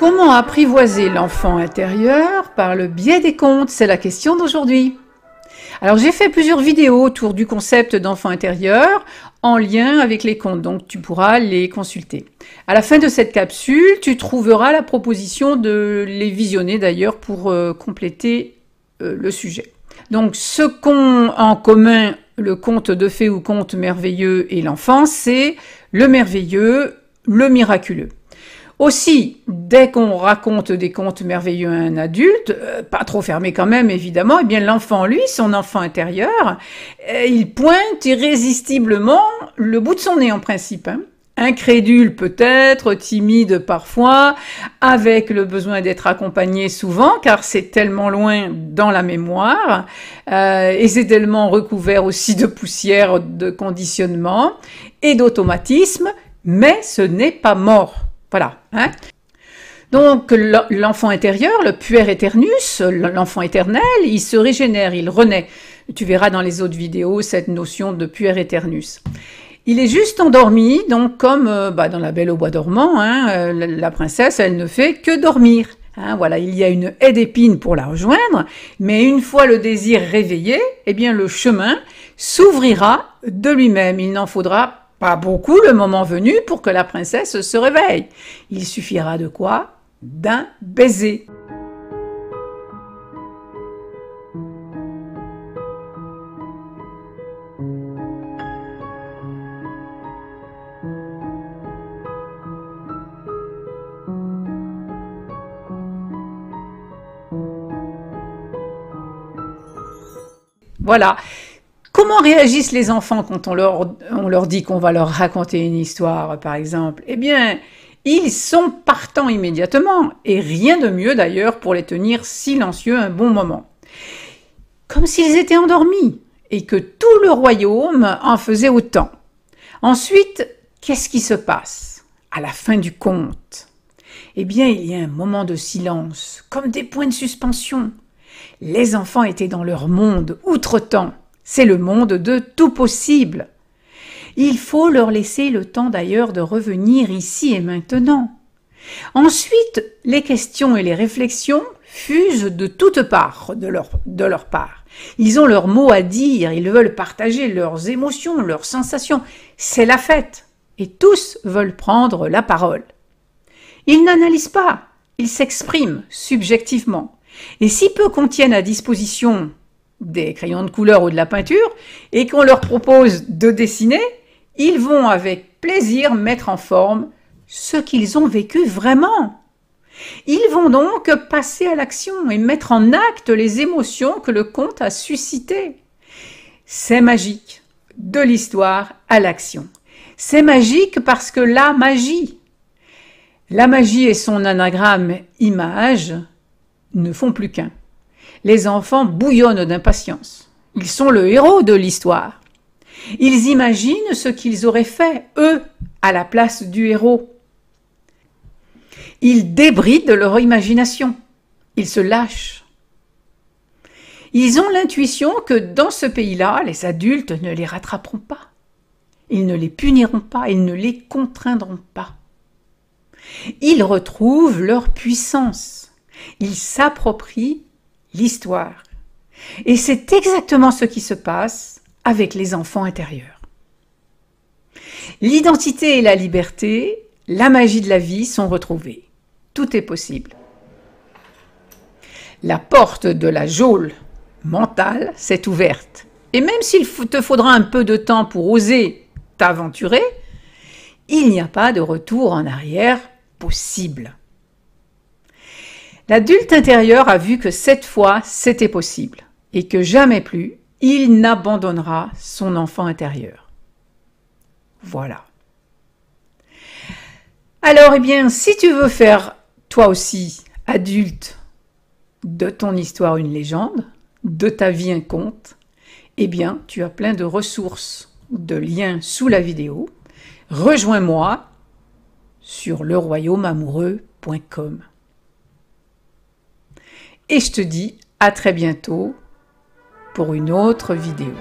Comment apprivoiser l'enfant intérieur par le biais des contes? C'est la question d'aujourd'hui. Alors j'ai fait plusieurs vidéos autour du concept d'enfant intérieur en lien avec les contes, donc tu pourras les consulter. À la fin de cette capsule, tu trouveras la proposition de les visionner d'ailleurs pour compléter le sujet. Donc ce qu'ont en commun le conte de fées ou conte merveilleux et l'enfant, c'est le merveilleux, le miraculeux. Aussi, dès qu'on raconte des contes merveilleux à un adulte, pas trop fermé quand même évidemment, eh bien l'enfant, lui, son enfant intérieur, il pointe irrésistiblement le bout de son nez en principe. Incrédule peut-être, timide parfois, avec le besoin d'être accompagné souvent, car c'est tellement loin dans la mémoire, et c'est tellement recouvert aussi de poussière, de conditionnement et d'automatisme, mais ce n'est pas mort. Voilà. Donc l'enfant intérieur, le puer aeternus, l'enfant éternel, il se régénère, il renaît. Tu verras dans les autres vidéos cette notion de puer aeternus. Il est juste endormi, donc comme dans La Belle au bois dormant, la princesse, elle ne fait que dormir. Voilà, il y a une haie d'épines pour la rejoindre, mais une fois le désir réveillé, eh bien le chemin s'ouvrira de lui-même. Il n'en faudra pas beaucoup le moment venu pour que la princesse se réveille. Il suffira de quoi? D'un baiser. Voilà. Comment réagissent les enfants quand on leur dit qu'on va leur raconter une histoire, par exemple? Eh bien, ils sont partants immédiatement, et rien de mieux d'ailleurs pour les tenir silencieux un bon moment. Comme s'ils étaient endormis, et que tout le royaume en faisait autant. Ensuite, qu'est-ce qui se passe à la fin du conte? Eh bien, il y a un moment de silence, comme des points de suspension. Les enfants étaient dans leur monde, outre-temps. C'est le monde de tout possible. Il faut leur laisser le temps d'ailleurs de revenir ici et maintenant. Ensuite, les questions et les réflexions fusent de toutes parts de leur part. Ils ont leurs mots à dire, ils veulent partager leurs émotions, leurs sensations. C'est la fête et tous veulent prendre la parole. Ils n'analysent pas, ils s'expriment subjectivement. Et si peu contiennent à disposition des crayons de couleur ou de la peinture, et qu'on leur propose de dessiner, ils vont avec plaisir mettre en forme ce qu'ils ont vécu vraiment. Ils vont donc passer à l'action et mettre en acte les émotions que le conte a suscitées. C'est magique, de l'histoire à l'action. C'est magique parce que la magie et son anagramme image ne font plus qu'un. Les enfants bouillonnent d'impatience. Ils sont le héros de l'histoire. Ils imaginent ce qu'ils auraient fait, eux, à la place du héros. Ils débrident leur imagination. Ils se lâchent. Ils ont l'intuition que dans ce pays-là, les adultes ne les rattraperont pas. Ils ne les puniront pas, ils ne les contraindront pas. Ils retrouvent leur puissance. Ils s'approprient l'histoire. Et c'est exactement ce qui se passe avec les enfants intérieurs. L'identité et la liberté, la magie de la vie sont retrouvées. Tout est possible. La porte de la geôle mentale s'est ouverte. Et même s'il te faudra un peu de temps pour oser t'aventurer, il n'y a pas de retour en arrière possible. L'adulte intérieur a vu que cette fois, c'était possible et que jamais plus, il n'abandonnera son enfant intérieur. Voilà. Alors, eh bien, si tu veux faire, toi aussi, adulte, de ton histoire une légende, de ta vie un conte, eh bien, tu as plein de ressources, de liens sous la vidéo. Rejoins-moi sur leroyaumeamoureux.com. Et je te dis à très bientôt pour une autre vidéo.